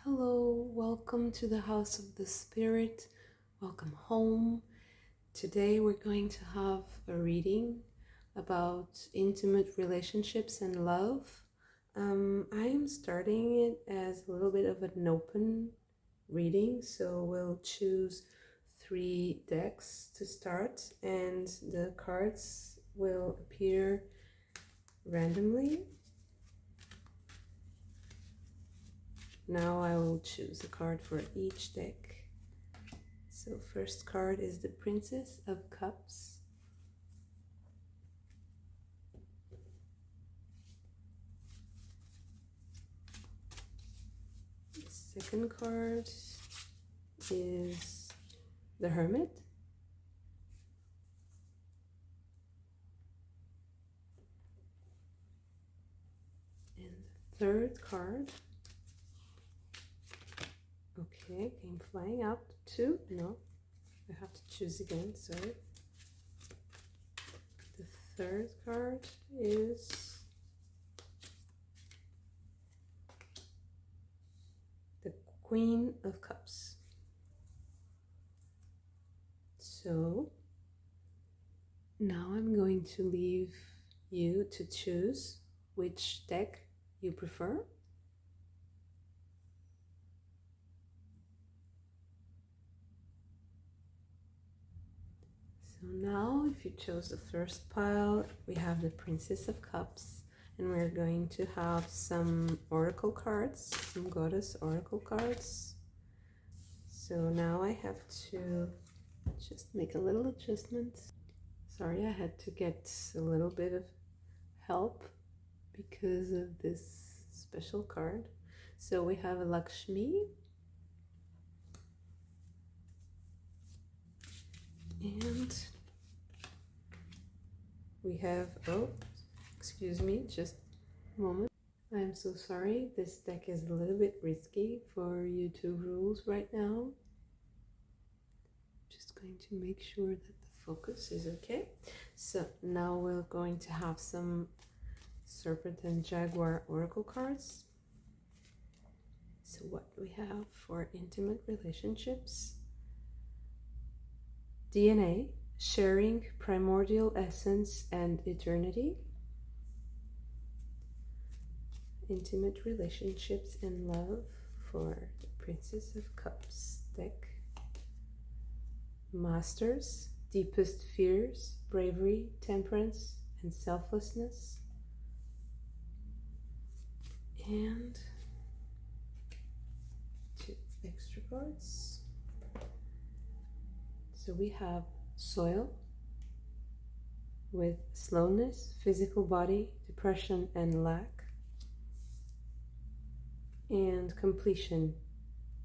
Hello, welcome to the House of the Spirit. Welcome home. Today we're going to have a reading about intimate relationships and love. I am starting it as a little bit of an open reading, so we'll choose 3 decks to start, and the cards will appear randomly. Now I will choose a card for each deck. So first card is the Princess of Cups. The second card is the Hermit. And the third card, okay, came flying out. 2, no, I have to choose again, sorry. The third card is the Queen of Cups. So now I'm going to leave you to choose which deck you prefer. So now, if you chose the first pile, we have the Princess of Cups, and we're going to have some oracle cards, some goddess oracle cards. So now I have to just make a little adjustment. Sorry, I had to get a little bit of help because of this special card. So we have a Lakshmi, and we have, oh, excuse me, just a moment. I'm so sorry, this deck is a little bit risky for YouTube rules right now. Just going to make sure that the focus is okay. So now we're going to have some Serpent and Jaguar oracle cards. So what do we have for intimate relationships? DNA, sharing primordial essence and eternity. Intimate relationships and love for the Princess of Cups deck. Masters, deepest fears, bravery, temperance, and selflessness. And 2 extra cards. So we have soil with slowness, physical body, depression, and lack. And completion,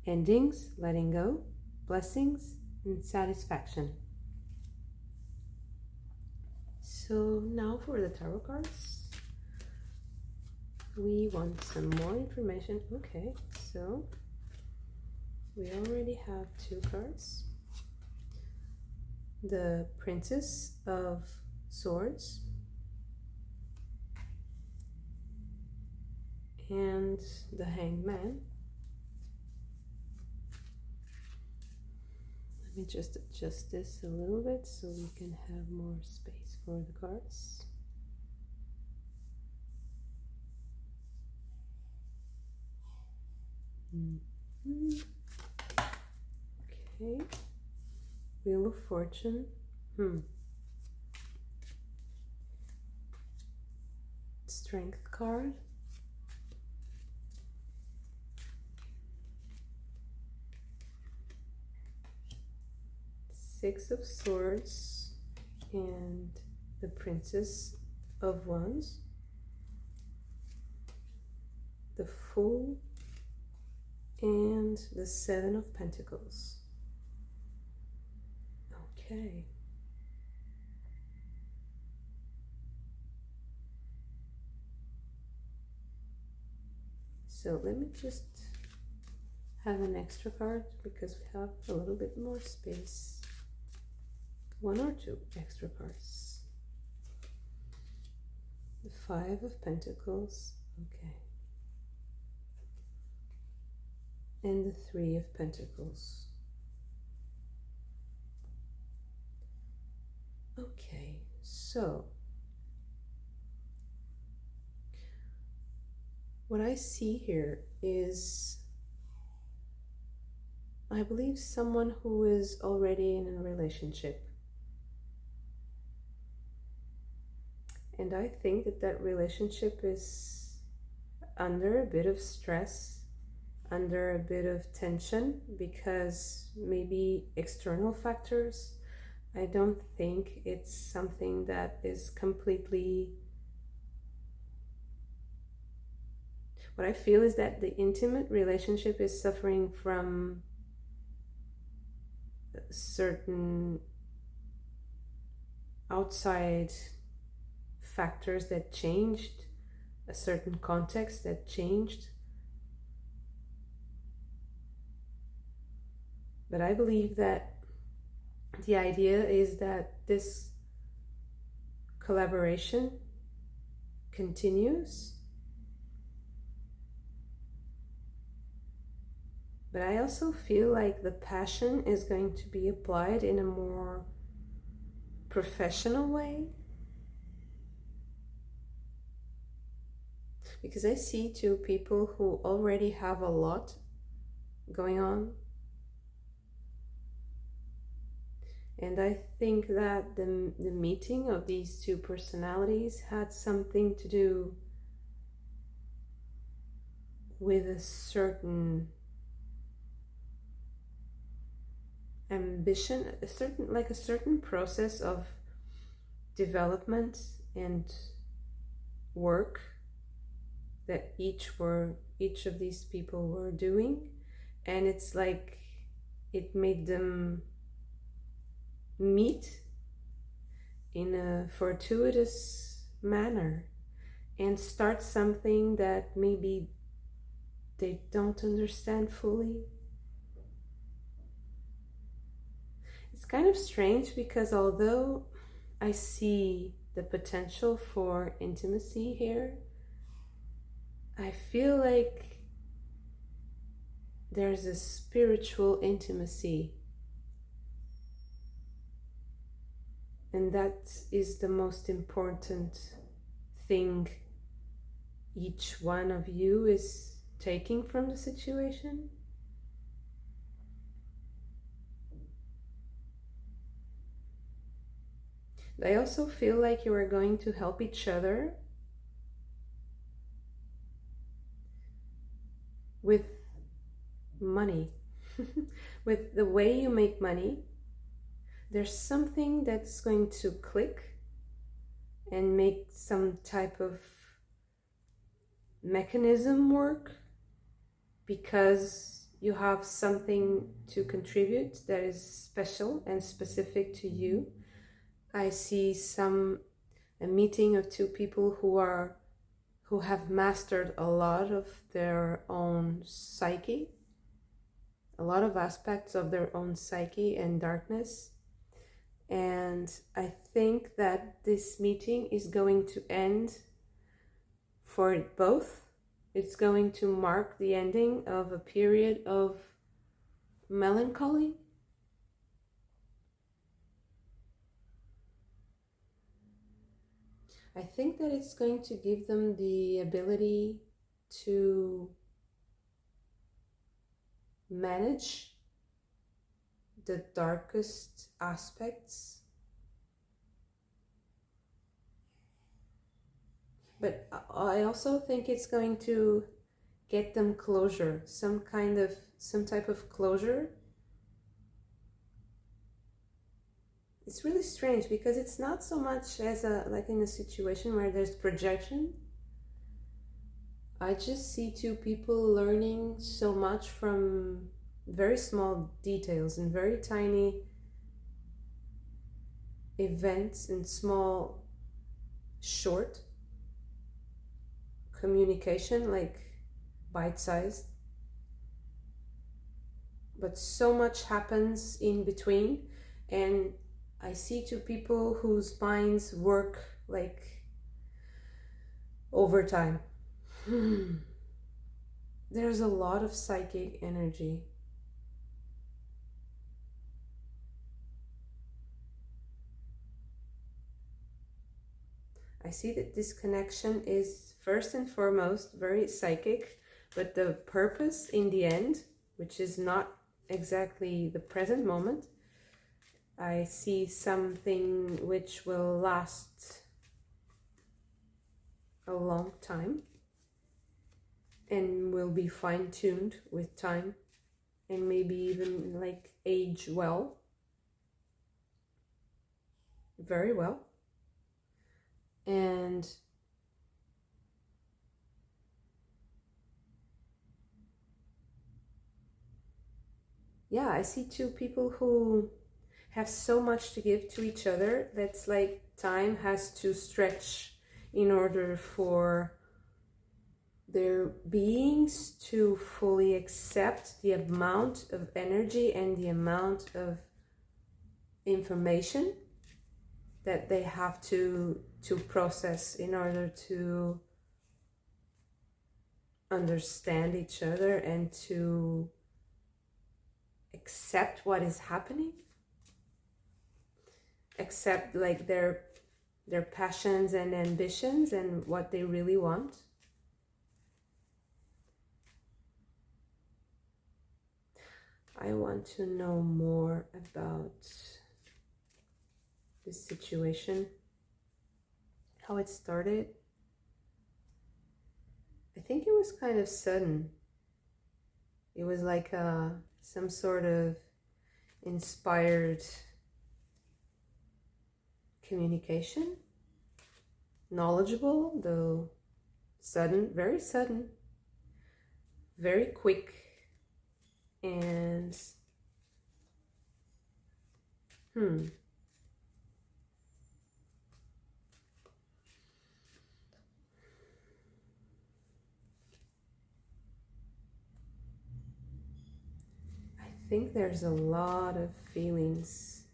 endings, letting go, blessings, and satisfaction. So now for the tarot cards. We want some more information. Okay, so we already have 2 cards. The Princess of Swords and the Hanged Man. Let me just adjust this a little bit so we can have more space for the cards. Okay. Wheel of Fortune. Strength card. Six of Swords and the Princess of Wands. The Fool and the 7 of Pentacles. Okay. So let me just have an extra card because we have a little bit more space. 1 or 2 extra cards. The 5 of Pentacles. Okay. and the Three of Pentacles. Okay, so what I see here is, I believe, someone who is already in a relationship. And I think that that relationship is under a bit of stress, under a bit of tension, because maybe external factors. I don't think it's something that is completely... What I feel is that the intimate relationship is suffering from certain outside factors that changed, a certain context that changed. But I believe that the idea is that this collaboration continues. But I also feel like the passion is going to be applied in a more professional way. Because I see two people who already have a lot going on. And I think that the meeting of these two personalities had something to do with a certain ambition, a certain process of development and work that each of these people were doing, and it's like it made them meet in a fortuitous manner and start something that maybe they don't understand fully. It's kind of strange because although I see the potential for intimacy here, I feel like there's a spiritual intimacy, and that is the most important thing each one of you is taking from the situation. I also feel like you are going to help each other with money, with the way you make money. There's something that's going to click and make some type of mechanism work, because you have something to contribute that is special and specific to you. I see a meeting of two people who have mastered a lot of their own psyche, a lot of aspects of their own psyche and darkness. And I think that this meeting is going to end for both. It's going to mark the ending of a period of melancholy. I think that it's going to give them the ability to manage the darkest aspects, but I also think it's going to get them closure, some type of closure. It's really strange because it's not so much as like in a situation where there's projection. I just see two people learning so much from very small details and very tiny events and small, short communication, like bite-sized. But so much happens in between, and I see two people whose minds work like overtime. there's a lot of psychic energy. I see that this connection is first and foremost very psychic, but the purpose in the end, which is not exactly the present moment, I see something which will last a long time and will be fine-tuned with time and maybe even like age well, very well. And yeah, I see two people who have so much to give to each other that's like time has to stretch in order for their beings to fully accept the amount of energy and the amount of information that they have to process in order to understand each other and to accept what is happening, accept like their passions and ambitions and what they really want. I want to know more about this situation, how it started. I think it was kind of sudden. It was like some sort of inspired communication, knowledgeable, though sudden, very quick, and I think there's a lot of feelings,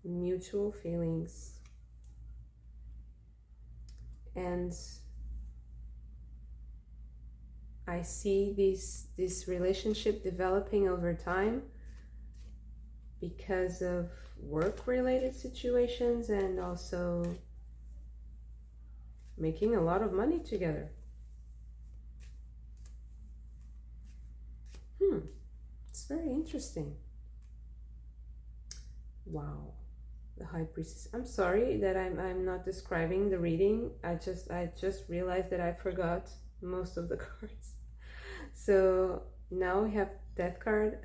mutual feelings, and I see this relationship developing over time because of work-related situations and also making a lot of money together. It's very interesting. Wow, the High Priestess. I'm sorry that I'm not describing the reading. I just realized that I forgot most of the cards. So now we have Death card,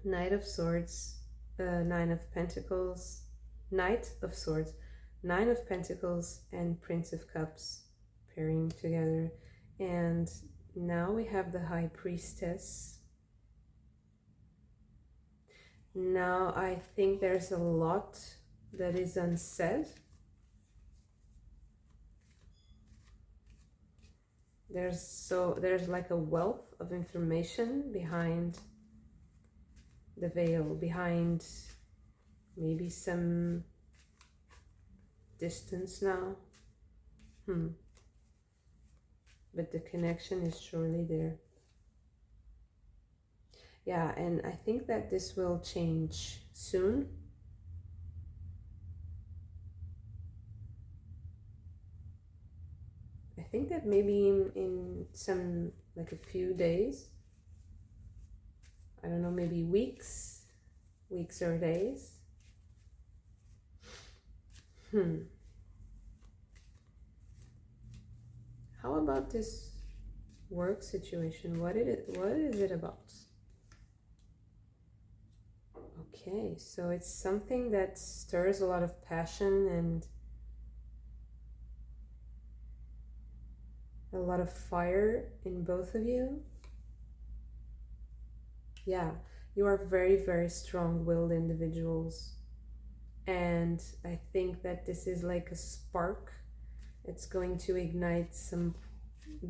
Knight of Swords, Nine of Pentacles, Knight of Swords, Nine of Pentacles, and Prince of Cups pairing together. And now we have the High Priestess. Now I think there's a lot that is unsaid. There's like a wealth of information behind the veil, behind maybe some distance now. But the connection is surely there. Yeah, and I think that this will change soon. I think that maybe in some, like a few days, I don't know, maybe weeks or days. How about this work situation? What is it about? Okay, so it's something that stirs a lot of passion and a lot of fire in both of you. Yeah, you are very, very strong-willed individuals. And I think that this is like a spark. It's going to ignite some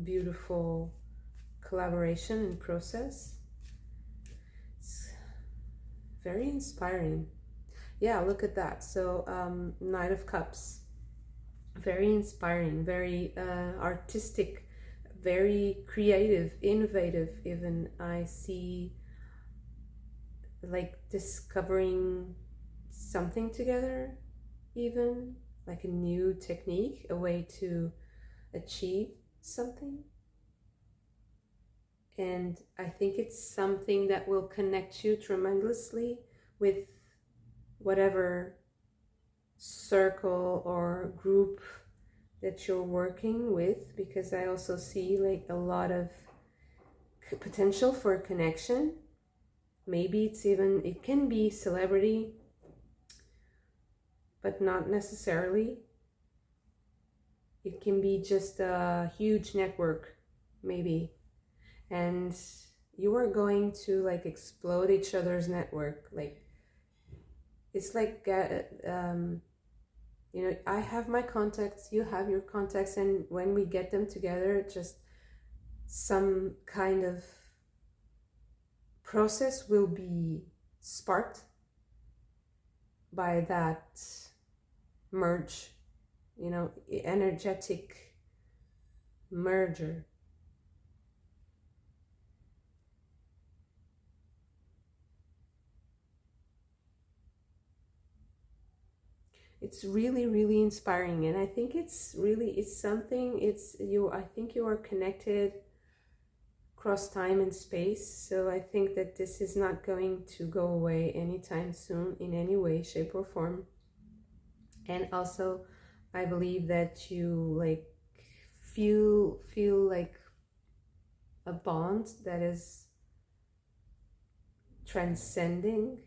beautiful collaboration and process. It's very inspiring. Yeah, look at that. So Knight of Cups, very inspiring, very artistic, very creative, innovative even. I see like discovering something together, even like a new technique, a way to achieve something. And I think it's something that will connect you tremendously with whatever circle or group that you're working with, because I also see like a lot of potential for connection. Maybe it can be celebrity, but not necessarily. It can be just a huge network, maybe. And you are going to like explode each other's network. Like, it's like, I have my contacts, you have your contacts, and when we get them together, just some kind of process will be sparked by that merge, energetic merger. It's really, really inspiring, and I think I think you are connected across time and space. So I think that this is not going to go away anytime soon in any way, shape, or form. And also, I believe that you like feel like a bond that is transcending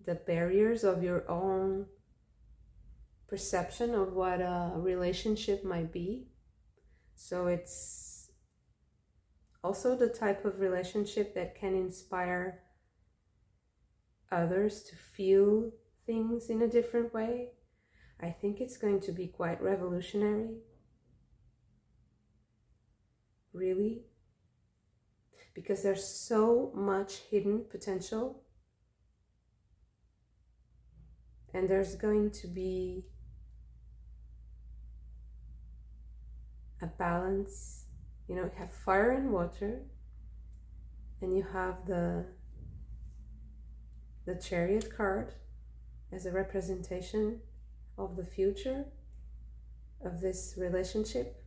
the barriers of your own perception of what a relationship might be. So it's also the type of relationship that can inspire others to feel things in a different way. I think it's going to be quite revolutionary, really, because there's so much hidden potential, and there's going to be a balance. You have fire and water, and you have the Chariot card as a representation of the future of this relationship.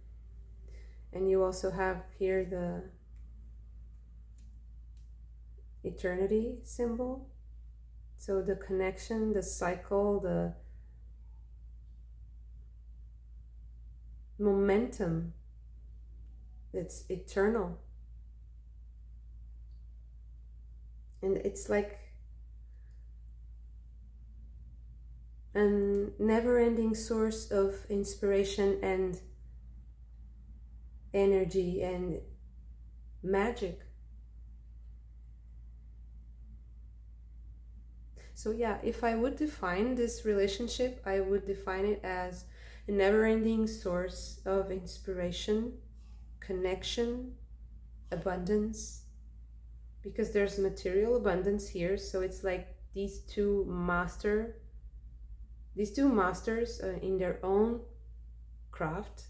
And you also have here the eternity symbol. So the connection, the cycle, the momentum, it's eternal. And it's like a never-ending source of inspiration and energy and magic. So yeah, if I would define this relationship, I would define it as a never-ending source of inspiration, connection, abundance, because there's material abundance here. So it's like these two masters in their own craft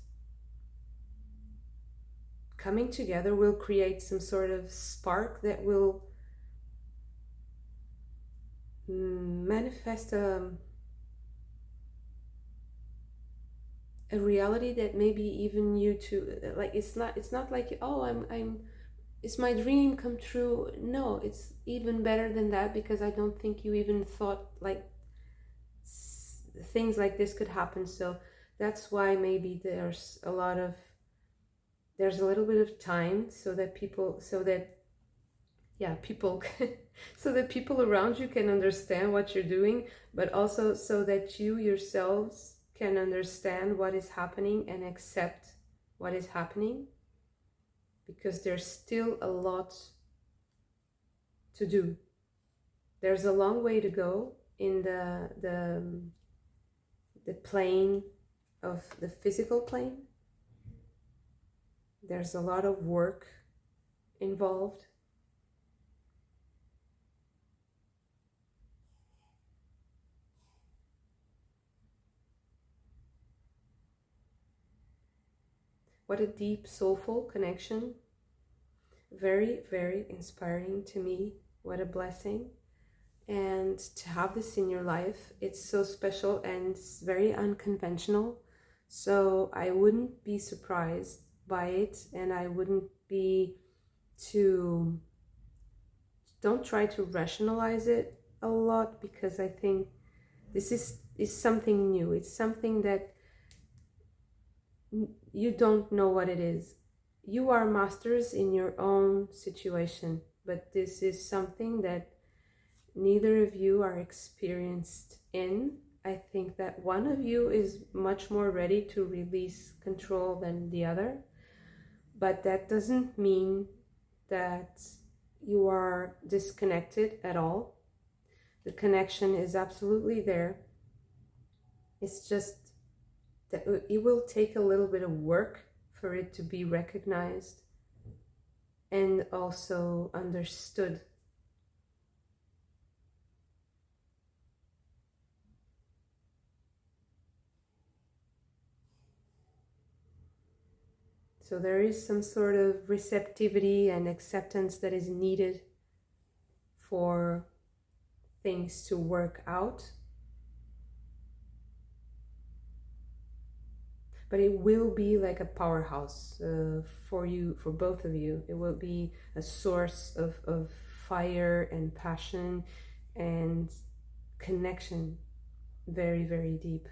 coming together will create some sort of spark that will manifest a reality that maybe even you two, like, it's not like, oh, it's my dream come true. No, it's even better than that, because I don't think you even thought like things like this could happen. So that's why maybe there's a little bit of time, so that people so that people around you can understand what you're doing, but also so that you yourselves can understand what is happening and accept what is happening, because there's still a lot to do. There's a long way to go in the plane of the physical plane. There's a lot of work involved. What a deep, soulful connection. Very, very inspiring to me. What a blessing. And to have this in your life, it's so special and it's very unconventional. So I wouldn't be surprised by it, and I wouldn't be too... Don't try to rationalize it a lot, because I think this is something new. It's something that you don't know what it is. You are masters in your own situation, but this is something that neither of you are experienced in. I think that one of you is much more ready to release control than the other, but that doesn't mean that you are disconnected at all. The connection is absolutely there. It's just that it will take a little bit of work for it to be recognized and also understood. So there is some sort of receptivity and acceptance that is needed for things to work out. But it will be like a powerhouse for you, for both of you. It will be a source of fire and passion and connection, very, very deep.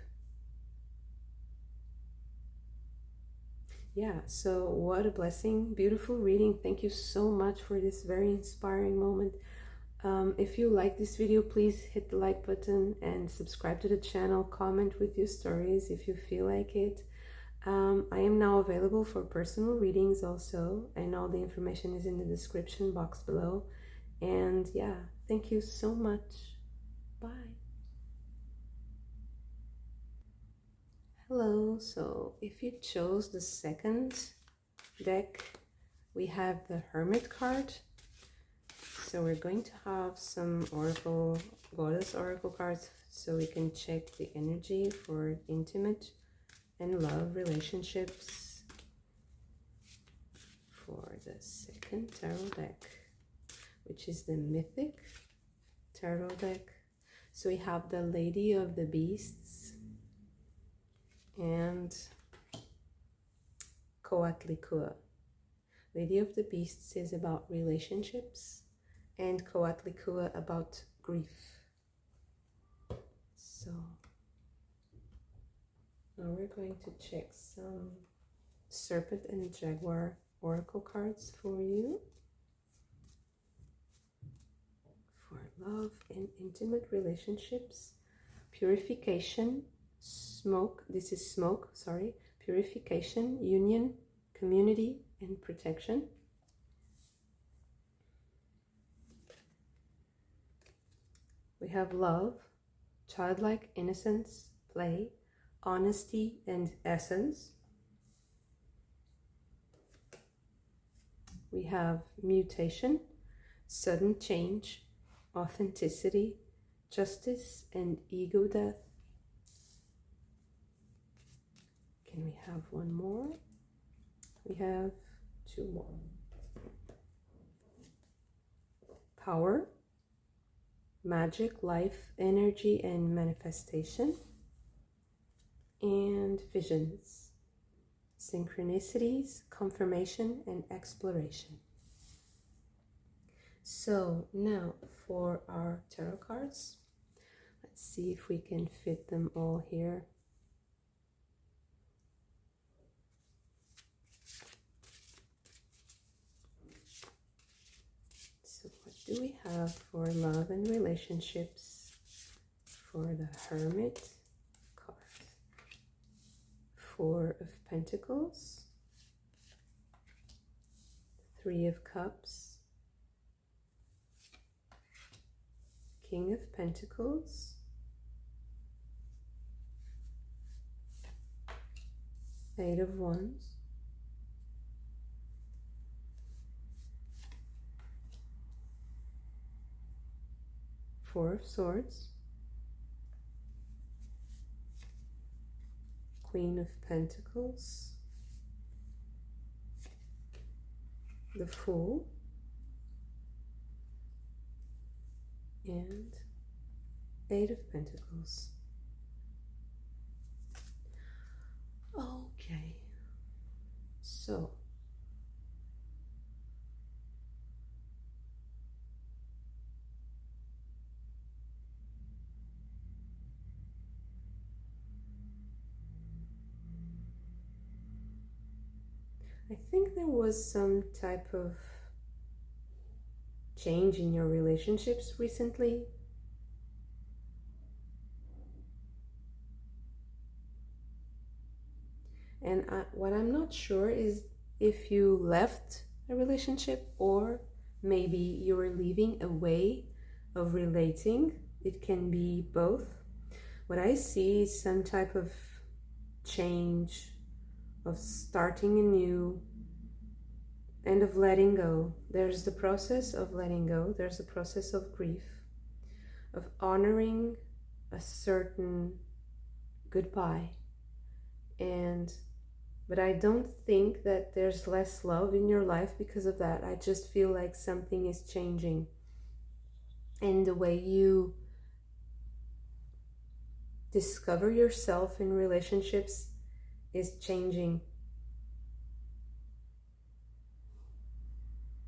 Yeah, so what a blessing. Beautiful reading. Thank you so much for this very inspiring moment. If you like this video, please hit the like button and subscribe to the channel. Comment with your stories if you feel like it. I am now available for personal readings also, and all the information is in the description box below. And yeah, thank you so much. Bye. Hello. So if you chose the second deck, we have the Hermit card. So we're going to have some oracle, goddess oracle cards, so we can check the energy for intimate and love relationships for the second tarot deck, which is the Mythic tarot deck. So we have the Lady of the Beasts and Coatlicue. Lady of the Beasts is about relationships and Coatlicue about grief. So now we're going to check some Serpent and Jaguar oracle cards for you. For love and intimate relationships, purification, smoke, this is smoke, sorry, purification, union, community, and protection. We have love, childlike innocence, play, honesty, and essence. We have mutation, sudden change, authenticity, justice, and ego death. Can we have one more? We have two more. Power, magic, life, energy, and manifestation. And visions, synchronicities, confirmation, and exploration. So now for our tarot cards, let's see if we can fit them all here. So what do we have for love and relationships for the Hermit card? Four of Pentacles, Three of Cups, King of Pentacles, Eight of Wands, Four of Swords, Queen of Pentacles, the Fool, and 8 of Pentacles. Okay, so I think there was some type of change in your relationships recently. And what I'm not sure is if you left a relationship or maybe you're leaving a way of relating. It can be both. What I see is some type of change, of starting anew, and of letting go. There's the process of letting go. There's the process of grief, of honoring a certain goodbye. But I don't think that there's less love in your life because of that. I just feel like something is changing. And the way you discover yourself in relationships is changing.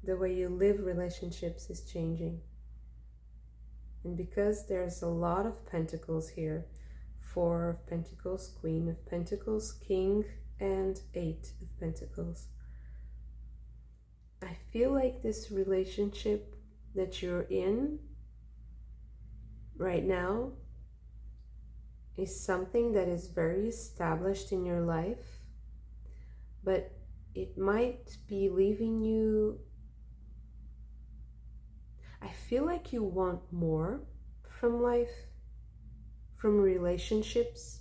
The way you live relationships is changing. And because there's a lot of pentacles here, 4 of Pentacles, Queen of Pentacles, King, and 8 of Pentacles, I feel like this relationship that you're in right now is something that is very established in your life, but it might be leaving you. I feel like you want more from life, from relationships.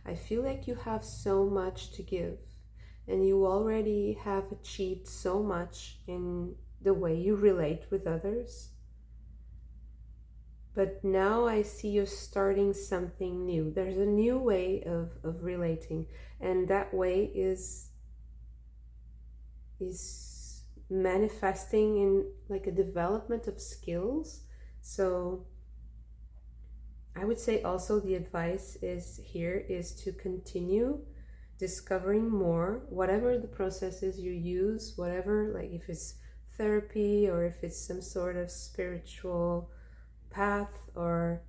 I feel like you have so much to give, and you already have achieved so much in the way you relate with others. But now I see you starting something new. There's a new way of relating, and that way is manifesting in like a development of skills. So I would say also the advice is to continue discovering more, whatever the process is you use, whatever, like if it's therapy or if it's some sort of spiritual path or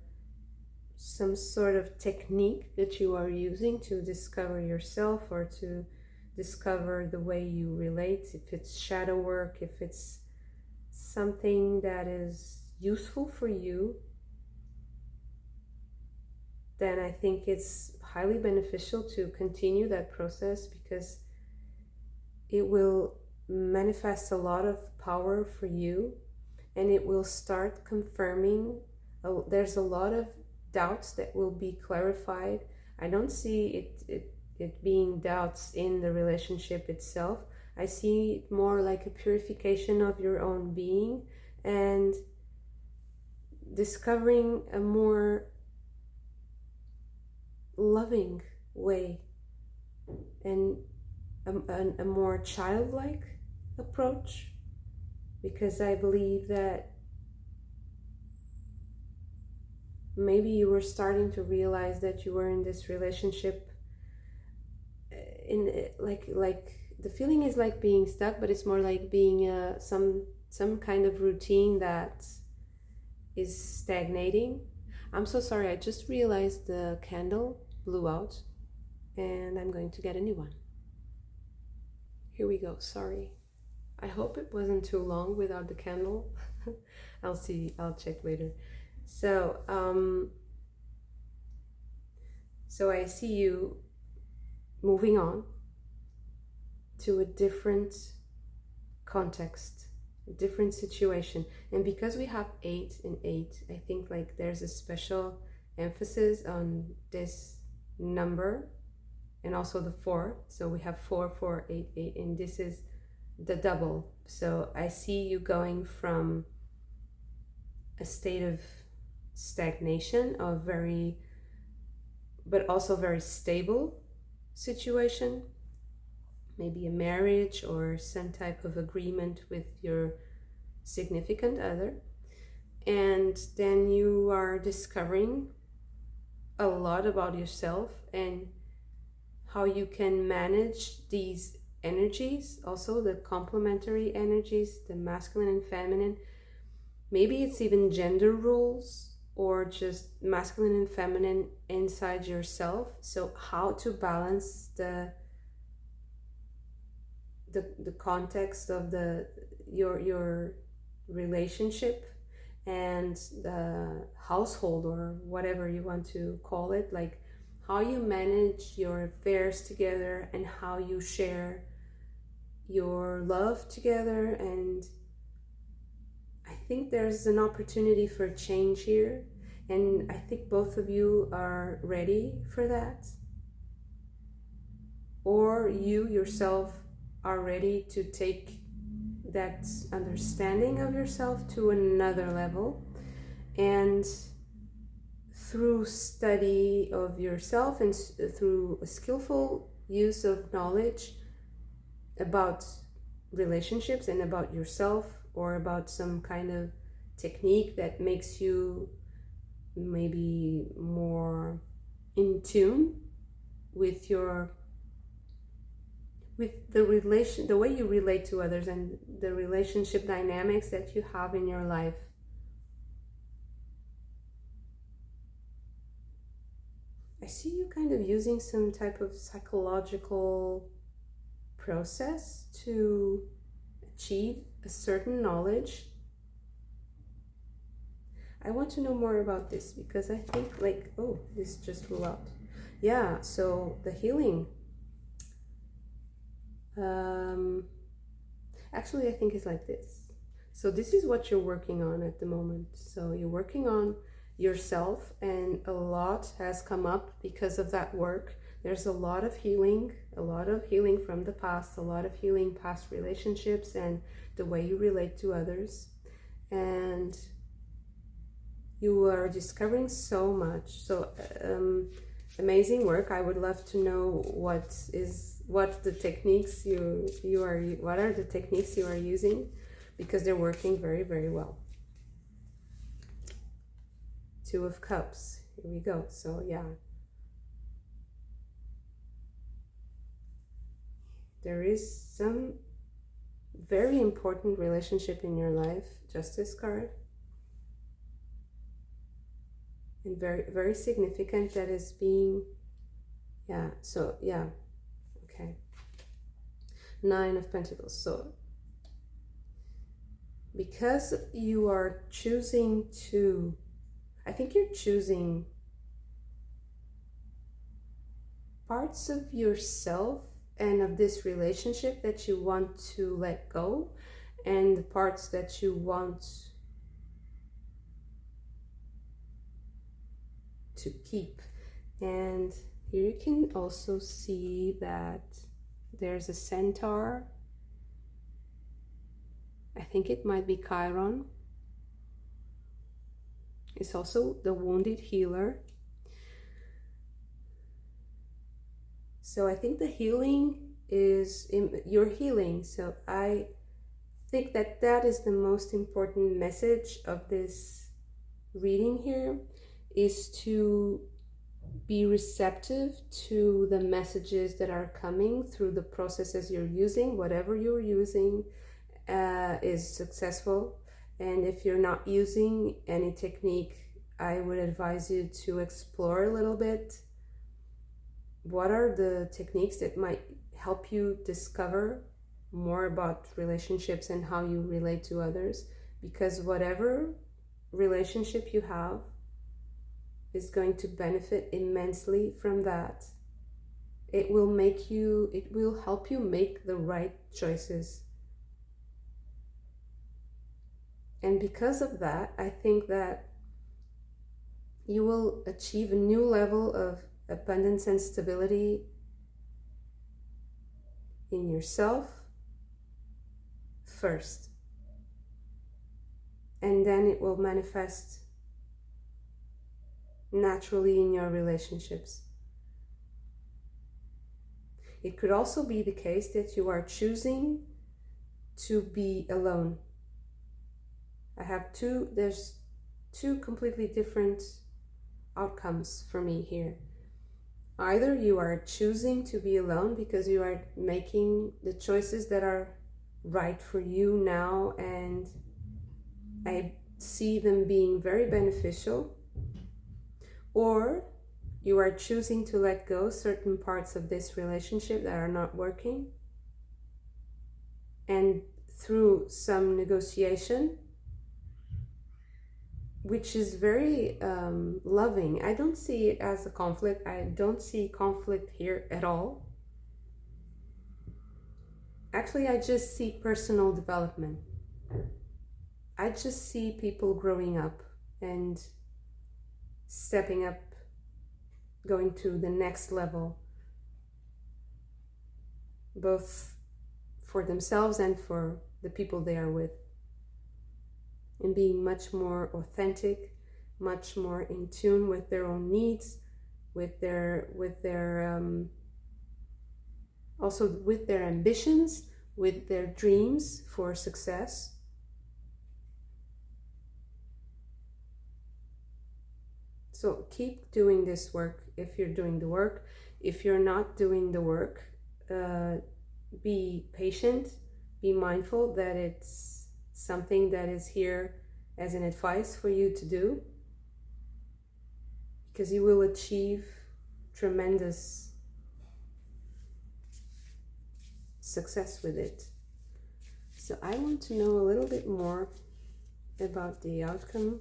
some sort of technique that you are using to discover yourself or to discover the way you relate, if it's shadow work, if it's something that is useful for you, then I think it's highly beneficial to continue that process, because it will manifest a lot of power for you, and it will start confirming. There's a lot of doubts that will be clarified. I don't see it being doubts in the relationship itself. I see it more like a purification of your own being and discovering a more loving way and a more childlike approach, because I believe that maybe you were starting to realize that you were in this relationship in like the feeling is like being stuck, but it's more like being some kind of routine that is stagnating. I'm so sorry, I just realized the candle blew out and I'm going to get a new one. Here we go, sorry. I hope it wasn't too long without the candle. I'll check later. So I see you moving on to a different context, a different situation. And because we have 8 and 8, I think like there's a special emphasis on this number and also the 4. So we have 4, 4, 8, 8, and this is the double. So I see you going from a state of stagnation, of but also very stable situation, maybe a marriage or some type of agreement with your significant other. And then you are discovering a lot about yourself and how you can manage these energies, also the complementary energies, the masculine and feminine. Maybe it's even gender roles or just masculine and feminine inside yourself. So how to balance the context of your relationship and the household, or whatever you want to call it, like how you manage your affairs together and how you share your love together. And I think there's an opportunity for change here, and I think both of you are ready for that, or you yourself are ready to take that understanding of yourself to another level. And through study of yourself and through a skillful use of knowledge about relationships and about yourself, or about some kind of technique that makes you maybe more in tune with the way you relate to others and the relationship dynamics that you have in your life. I see you kind of using some type of psychological process to achieve a certain knowledge. I want to know more about this, because I think this just flew out. Yeah, so the healing. Actually, I think it's like this. So this is what you're working on at the moment. So you're working on yourself, and a lot has come up because of that work. There's a lot of healing from the past, a lot of healing past relationships and the way you relate to others. And you are discovering so much. So amazing work. I would love to know what are the techniques you are using, because they're working very, very well. Two of Cups. Here we go. So yeah. There is some very important relationship in your life, Justice card. And very, very significant that is being, okay. 9 of Pentacles. So because you are choosing to, I think you're choosing parts of yourself and of this relationship that you want to let go, and the parts that you want to keep. And here you can also see that there's a centaur. I think it might be Chiron. It's also the wounded healer. So I think the healing is your healing. So I think that is the most important message of this reading here, is to be receptive to the messages that are coming through the processes you're using. Whatever you're using is successful. And if you're not using any technique, I would advise you to explore a little bit. What are the techniques that might help you discover more about relationships and how you relate to others? Because whatever relationship you have is going to benefit immensely from that. It will help you make the right choices. And because of that, I think that you will achieve a new level of abundance and stability in yourself first. And then it will manifest naturally in your relationships. It could also be the case that you are choosing to be alone. There's two completely different outcomes for me here. Either you are choosing to be alone because you are making the choices that are right for you now, and I see them being very beneficial, or you are choosing to let go certain parts of this relationship that are not working, and through some negotiation, which is very loving. I don't see it as a conflict. I don't see conflict here at all. Actually, I just see personal development. I just see people growing up and stepping up, going to the next level, both for themselves and for the people they are with, and being much more authentic, much more in tune with their own needs, with their also with their ambitions, with their dreams for success. So keep doing this work if you're doing the work. If you're not doing the work, be patient, be mindful that it's something that is here as an advice for you to do, because you will achieve tremendous success with it. So I want to know a little bit more about the outcome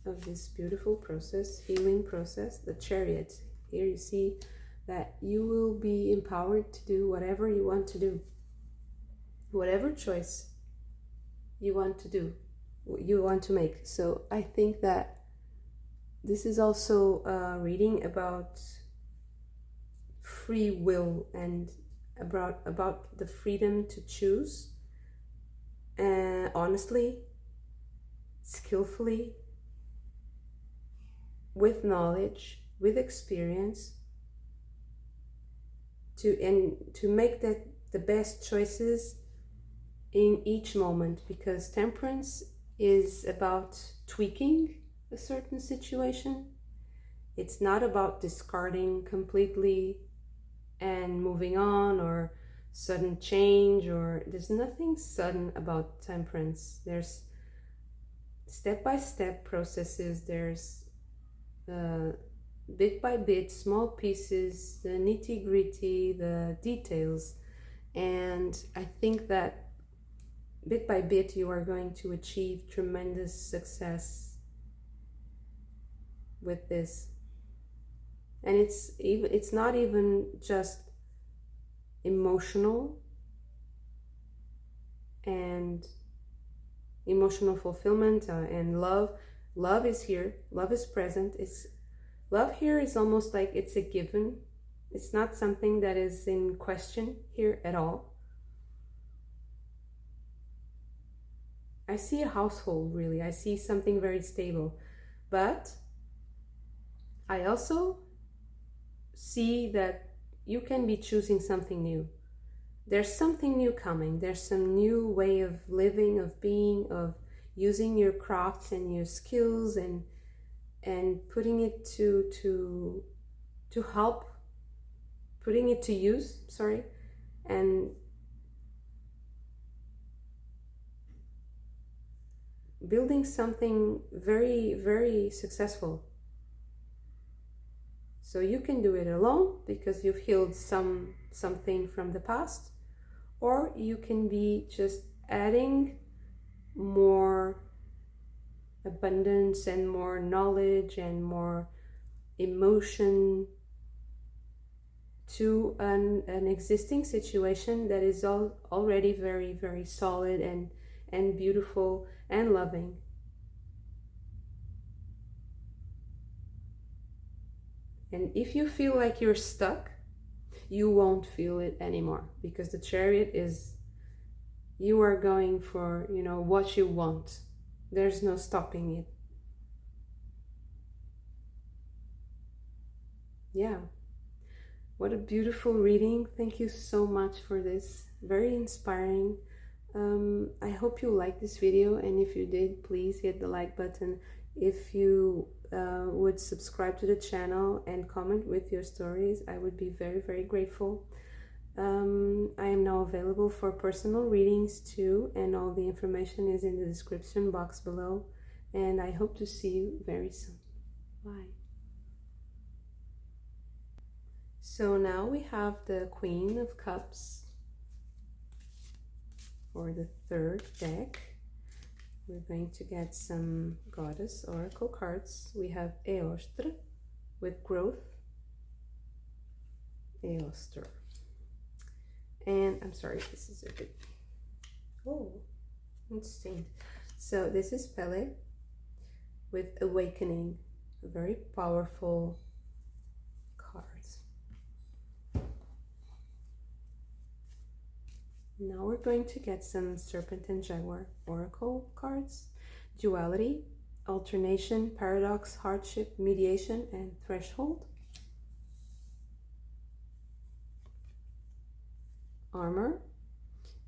of this beautiful process, healing process, the Chariot. Here you see that you will be empowered to do whatever you want to do, whatever choice you want to do, you want to make. So I think that this is also a reading about free will and about the freedom to choose, honestly, skillfully, with knowledge, with experience, to make that the best choices in each moment, because temperance is about tweaking a certain situation. It's not about discarding completely and moving on, or sudden change, or there's nothing sudden about temperance. There's step-by-step processes, there's bit by bit, small pieces, the nitty-gritty, the details, and I think that bit by bit you are going to achieve tremendous success with this. And it's not even just emotional and emotional fulfillment and love. Love is here, love is present. Love here is almost like it's a given. It's not something that is in question here at all. I see a household, really. I see something very stable. But I also see that you can be choosing something new. There's something new coming. There's some new way of living, of being, of using your crafts and your skills and putting it to help, putting it to use, and building something very, very successful. So you can do it alone because you've healed something from the past, or you can be just adding more abundance and more knowledge and more emotion to an existing situation that is already very, very solid and beautiful and loving. And if you feel like you're stuck, you won't feel it anymore, because the Chariot is, you are going for, what you want. There's no stopping it. Yeah. What a beautiful reading. Thank you so much for this. Very inspiring. I hope you liked this video, and if you did, please hit the like button. If you would subscribe to the channel and comment with your stories, I would be very, very grateful. I am now available for personal readings too, and all the information is in the description box below. And I hope to see you very soon. Bye. So now we have the Queen of Cups for the third deck. We're going to get some Goddess Oracle cards. We have Aleister with growth, Aleister. And I'm sorry, this is a bit, oh, interesting. So this is Pele with awakening, a very powerful card. Now we're going to get some Serpent and Jaguar Oracle cards. Duality, alternation, paradox, hardship, mediation, and threshold. Armor,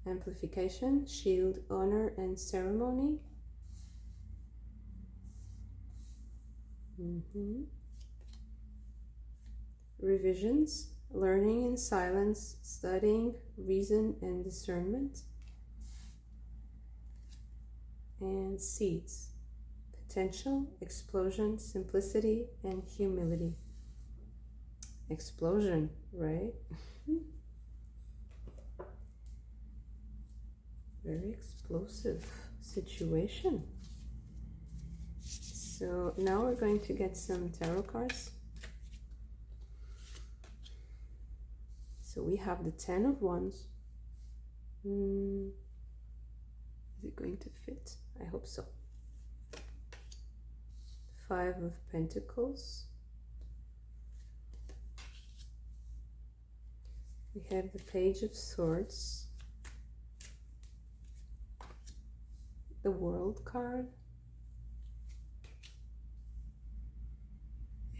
amplification, shield, honor, and ceremony. Revisions, learning in silence, studying, reason, and discernment. And seeds, potential, explosion, simplicity, and humility. Explosion, right? Very explosive situation. So now we're going to get some tarot cards. So we have the 10 of Wands. Is it going to fit? I hope so. 5 of Pentacles. We have the Page of Swords. The World card.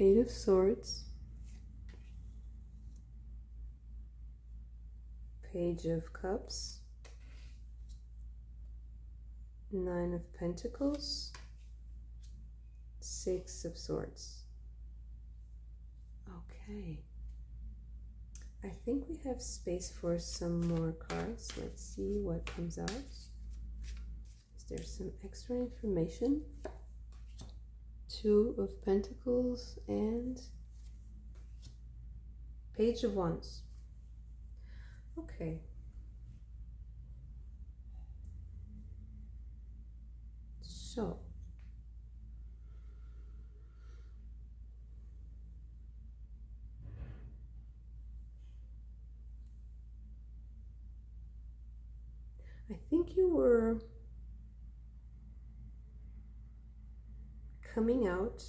8 of Swords. Page of Cups. 9 of Pentacles. 6 of Swords. Okay. I think we have space for some more cards. Let's see what comes out. Is there some extra information? 2 of Pentacles and Page of Wands. Okay. So I think you were coming out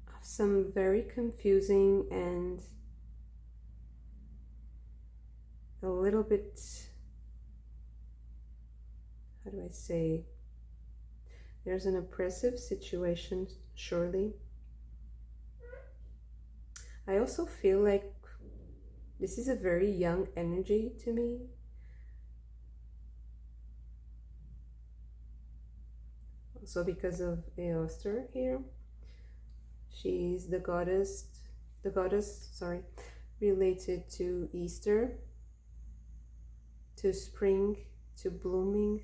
of some very confusing and a little bit, how do I say, there's an oppressive situation, surely. I also feel like this is a very young energy to me. Also because of Aleister here. She's the goddess, related to Easter, to spring, to blooming.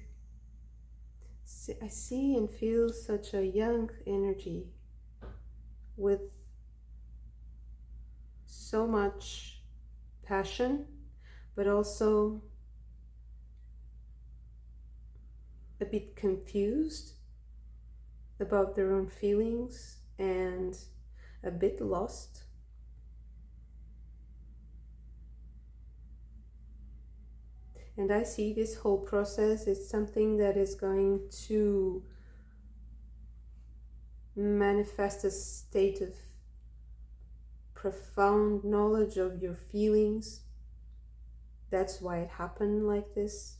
I see and feel such a young energy with so much passion, but also a bit confused about their own feelings and a bit lost. And I see this whole process is something that is going to manifest a state of profound knowledge of your feelings. That's why it happened like this.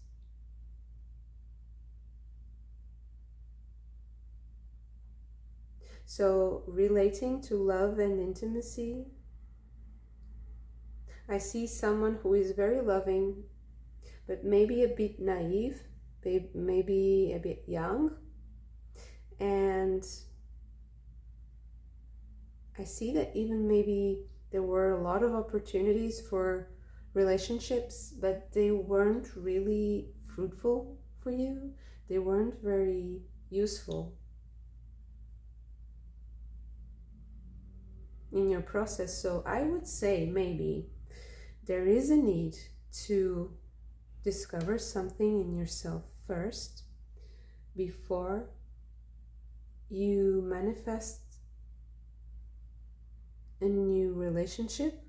So relating to love and intimacy, I see someone who is very loving, but maybe a bit naive, maybe a bit young. And I see that even maybe there were a lot of opportunities for relationships, but they weren't really fruitful for you. They weren't very useful in your process. So I would say maybe there is a need to discover something in yourself first before you manifest a new relationship.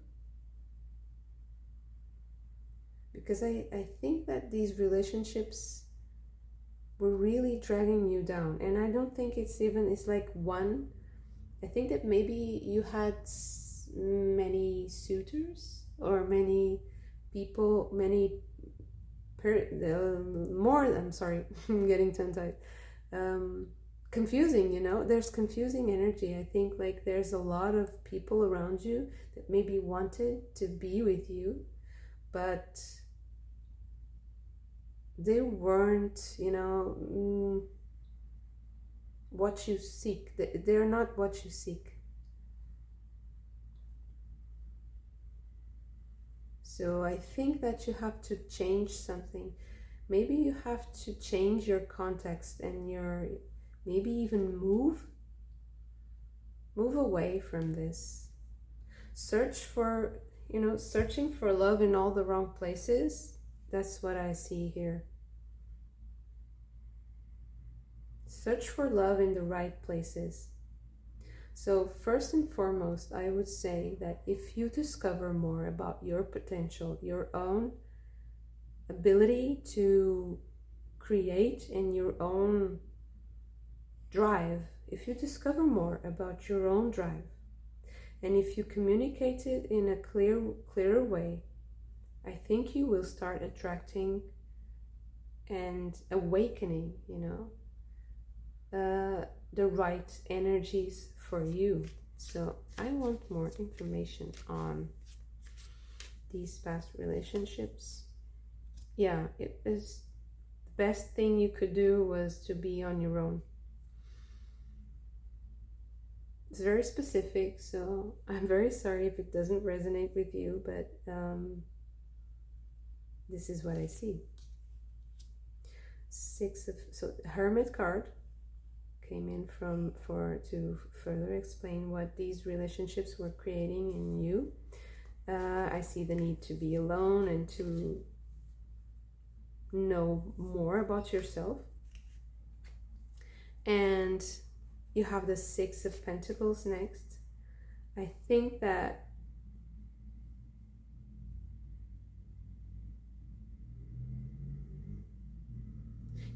Because I think that these relationships were really dragging you down. And I don't think it's like one. I think that maybe you had many suitors or many people, more, I'm sorry, I'm getting tongue-tied. Confusing, there's confusing energy. I think like there's a lot of people around you that maybe wanted to be with you, but they weren't, what you seek. They're not what you seek. So I think that you have to change something. Maybe you have to change your context and maybe even move away from this. Searching for love in all the wrong places. That's what I see here. Search for love in the right places. So first and foremost, I would say that if you discover more about your potential, your own ability to create and your own drive, if you discover more about your own drive, and if you communicate it in a clearer way, I think you will start attracting and awakening, the right energies for you. So I want more information on these past relationships. Yeah, it is the best thing you could do was to be on your own. It's very specific, so I'm very sorry if it doesn't resonate with you, but this is what I see. So the Hermit card came in to further explain what these relationships were creating in you. I see the need to be alone and to know more about yourself. And you have the Six of Pentacles next. I think that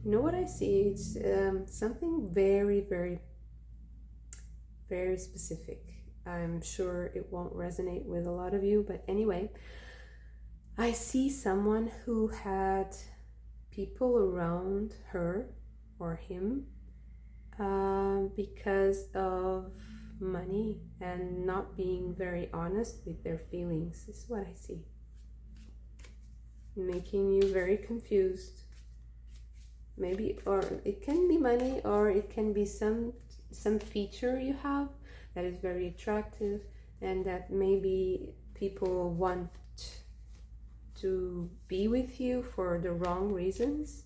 what I see? It's something very, very, very specific. I'm sure it won't resonate with a lot of you, but anyway, I see someone who had people around her or him because of money and not being very honest with their feelings. This is what I see. Making you very confused. Maybe, or it can be money, or it can be some feature you have that is very attractive and that maybe people want to be with you for the wrong reasons.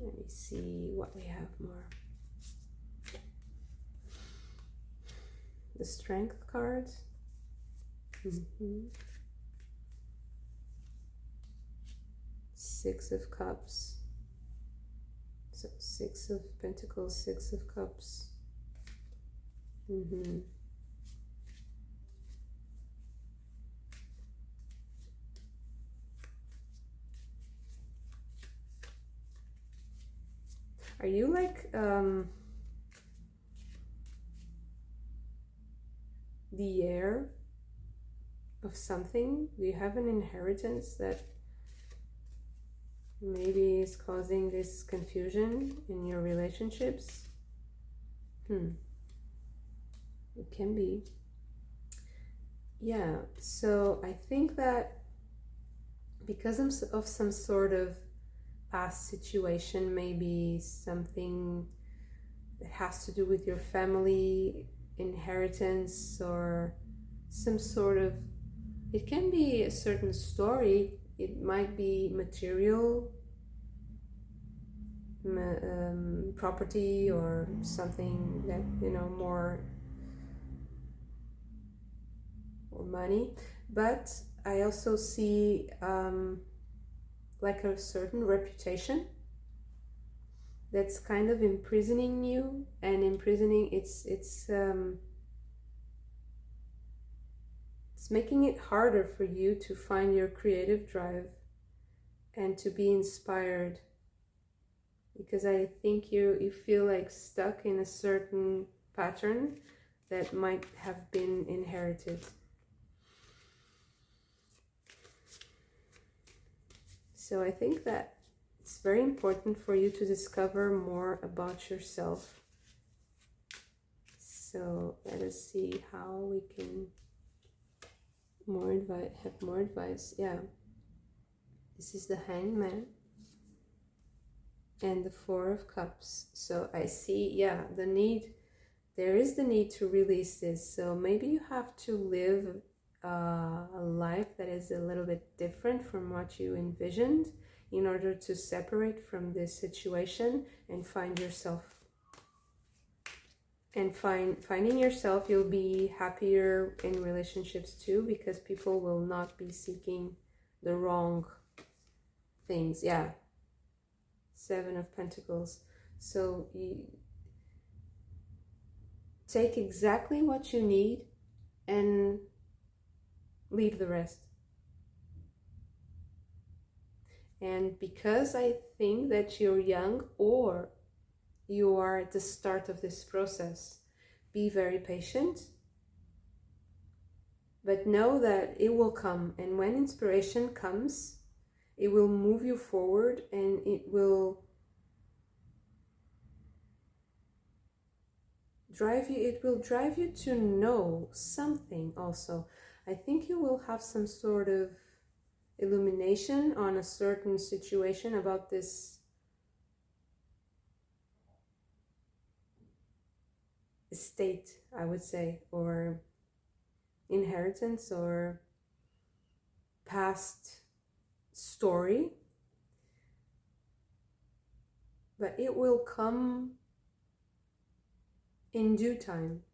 Let me see what we have more. The Strength card. Six of Cups. So Six of Pentacles, Six of Cups. Are you like the heir of something? Do you have an inheritance that maybe is causing this confusion in your relationships? It can be. Yeah, so I think that because of some sort of past situation, maybe something that has to do with your family inheritance, or some sort of, it can be a certain story, it might be material property, or something that, more, or money. But I also see like a certain reputation that's kind of imprisoning you, and imprisoning, it's making it harder for you to find your creative drive and to be inspired, because I think you feel like stuck in a certain pattern that might have been inherited. So I think that it's very important for you to discover more about yourself. So let us see how we can have more advice. Yeah, this is the Hangman and the Four of Cups. So I see, yeah, there is the need to release this. So maybe you have to live a life that is a little bit different from what you envisioned in order to separate from this situation and find yourself. And finding yourself, you'll be happier in relationships too, because people will not be seeking the wrong things. Yeah, Seven of Pentacles. So you take exactly what you need and leave the rest. And because I think that you're young, or you are at the start of this process, be very patient, but know that it will come. And when inspiration comes, it will move you forward, and it will drive you to know something also. I think you will have some sort of illumination on a certain situation about this estate, I would say, or inheritance, or past story. But it will come in due time.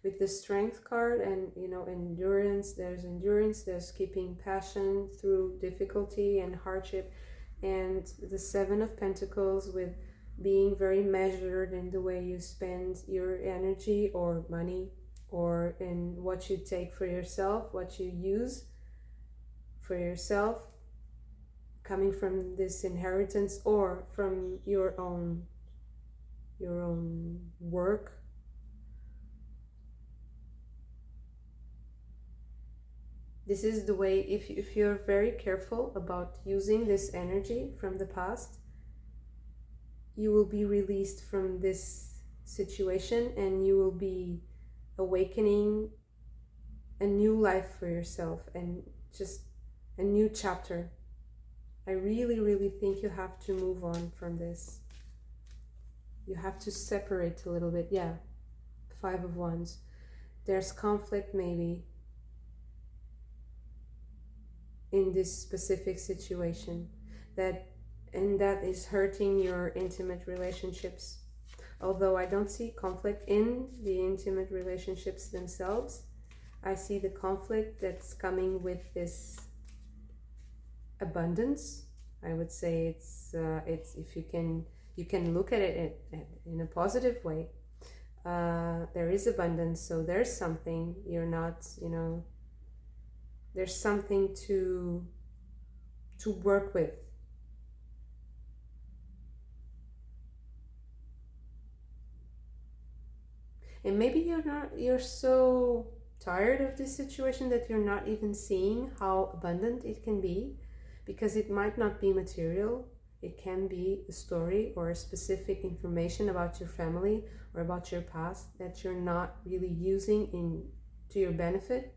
With the Strength card and, endurance, there's keeping passion through difficulty and hardship. And the Seven of Pentacles, with being very measured in the way you spend your energy or money, or in what you take for yourself, what you use for yourself, coming from this inheritance or from your own work. This is the way, if you're very careful about using this energy from the past, you will be released from this situation, and you will be awakening a new life for yourself, and just a new chapter. I really, really think you have to move on from this. You have to separate a little bit. Yeah, Five of Wands. There's conflict maybe in this specific situation, that is hurting your intimate relationships. Although I don't see conflict in the intimate relationships themselves, I see the conflict that's coming with this abundance. I would say it's if you can look at it in a positive way. There is abundance, so there's something you're not, there's something to work with. And maybe you're so tired of this situation that you're not even seeing how abundant it can be, because it might not be material. It can be a story or a specific information about your family or about your past that you're not really using to your benefit.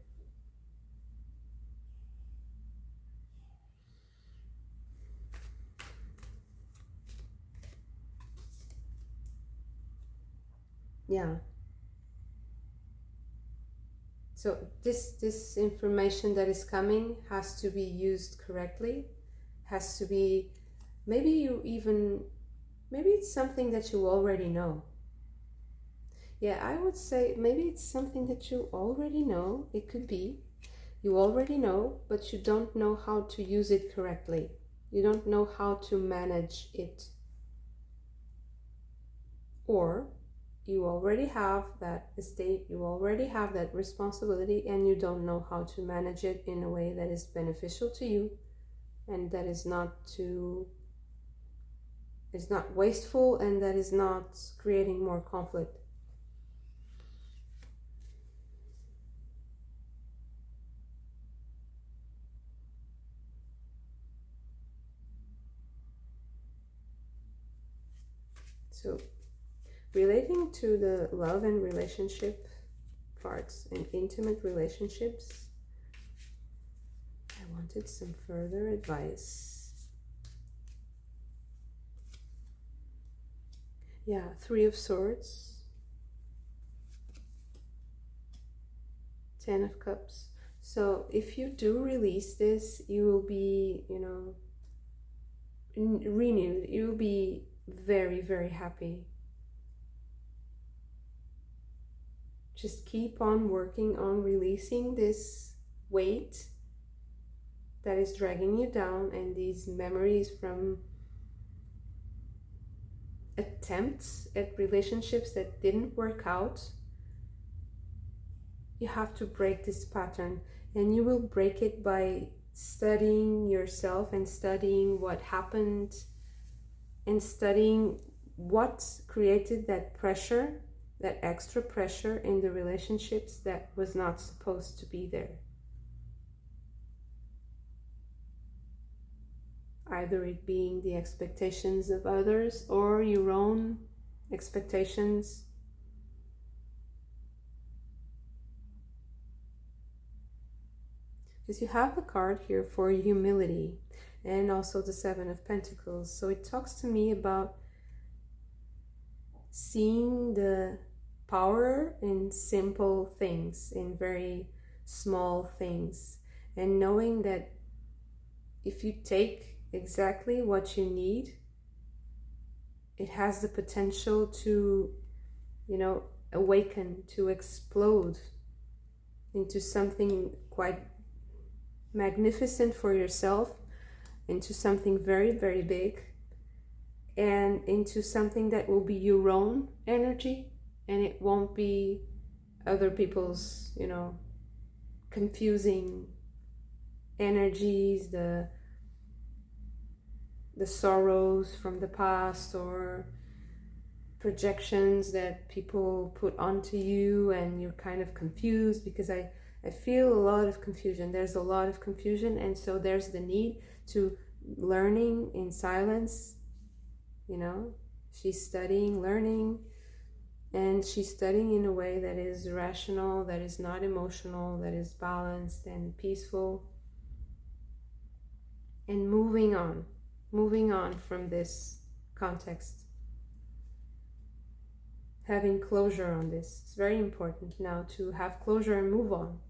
yeah. So this information that is coming has to be used correctly, has to be, maybe it's something that you already know. Yeah, I would say maybe it's something that you already know. It could be you already know, but you don't know how to use it correctly. You don't know how to manage it. Or you already have that estate, you already have that responsibility, and you don't know how to manage it in a way that is beneficial to you and that is not wasteful, and that is not creating more conflict. So relating to the love and relationship parts and intimate relationships, I wanted some further advice. Yeah, 3 of Swords, 10 of Cups. So if you do release this, you will be, renewed. You will be very, very happy. Just keep on working on releasing this weight that is dragging you down, and these memories from attempts at relationships that didn't work out. You have to break this pattern, and you will break it by studying yourself and studying what happened and studying what created that pressure, that extra pressure in the relationships that was not supposed to be there. Either it being the expectations of others or your own expectations. Because you have the card here for humility and also the 7 of Pentacles. So it talks to me about seeing the power in simple things, in very small things, and knowing that if you take exactly what you need, it has the potential to, awaken, to explode into something quite magnificent for yourself, into something very, very big, and into something that will be your own energy, and it won't be other people's, confusing energies, the sorrows from the past, or projections that people put onto you, and you're kind of confused, because I feel a lot of confusion. There's a lot of confusion, and so there's the need to learning in silence. She's studying, learning, and she's studying in a way that is rational, that is not emotional, that is balanced and peaceful, and moving on from this context. Having closure on this. It's very important now to have closure and move on.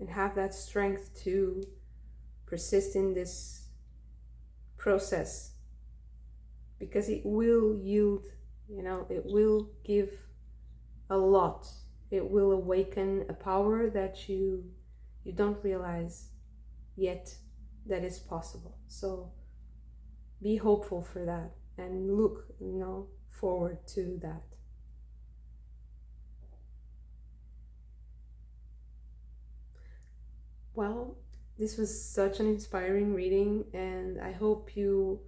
And have that strength to persist in this process, because it will yield, it will give a lot. It will awaken a power that you don't realize yet that is possible. So be hopeful for that and look, forward to that. Well, this was such an inspiring reading, and I hope you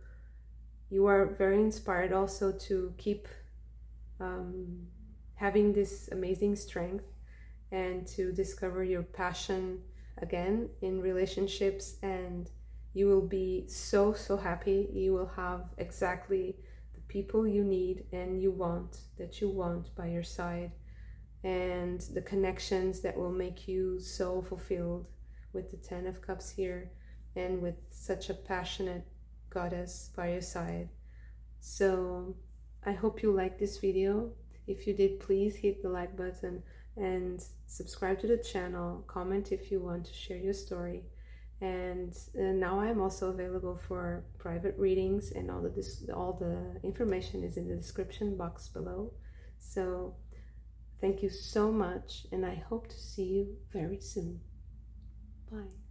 are very inspired also to keep having this amazing strength and to discover your passion again in relationships, and you will be so happy. You will have exactly the people you need and you want by your side, and the connections that will make you so fulfilled with the 10 of Cups here, and with such a passionate goddess by your side. So I hope you liked this video. If you did, please hit the like button and subscribe to the channel. Comment if you want to share your story. And now I'm also available for private readings, and all the information is in the description box below. So thank you so much, and I hope to see you very soon. Bye.